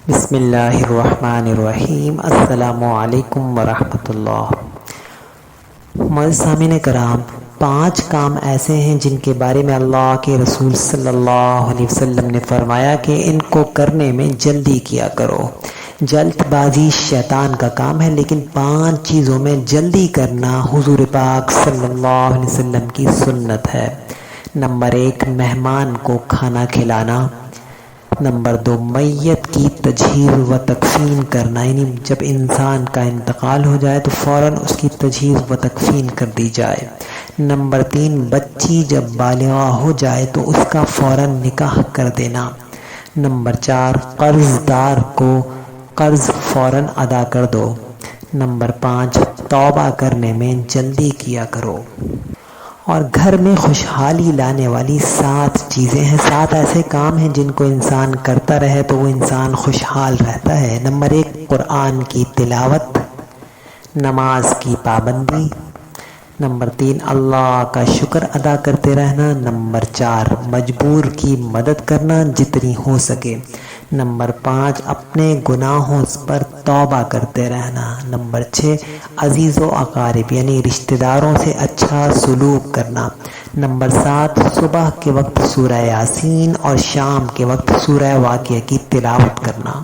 بسم اللہ الرحمن الرحیم۔ السلام علیکم ورحمۃ اللہ۔ معزز سامعین کرام، 5 کام ایسے ہیں جن کے بارے میں اللہ کے رسول صلی اللہ علیہ وسلم نے فرمایا کہ ان کو کرنے میں جلدی کیا کرو۔ جلد بازی شیطان کا کام ہے، لیکن 5 چیزوں میں جلدی کرنا حضور پاک صلی اللہ علیہ وسلم کی سنت ہے۔ نمبر 1، مہمان کو کھانا کھلانا۔ نمبر 2، میت کی تجہیز و تکفین کرنا، یعنی جب انسان کا انتقال ہو جائے تو فوراً اس کی تجہیز و تکفین کر دی جائے۔ نمبر 3، بچی جب بالغہ ہو جائے تو اس کا فوراً نکاح کر دینا۔ نمبر 4، قرض دار کو قرض فوراً ادا کر دو۔ نمبر 5، توبہ کرنے میں جلدی کیا کرو۔ اور گھر میں خوشحالی لانے والی 7 چیزیں ہیں، 7 ایسے کام ہیں جن کو انسان کرتا رہے تو وہ انسان خوشحال رہتا ہے۔ نمبر 1، قرآن کی تلاوت، نماز کی پابندی۔ نمبر 3، اللہ کا شکر ادا کرتے رہنا۔ نمبر 4، مجبور کی مدد کرنا جتنی ہو سکے۔ نمبر 5، اپنے گناہوں پر توبہ کرتے رہنا۔ نمبر 6، عزیز و اقارب یعنی رشتہ داروں سے اچھا سلوک کرنا۔ نمبر 7، صبح کے وقت سورہ یاسین اور شام کے وقت سورہ واقعہ کی تلاوت کرنا۔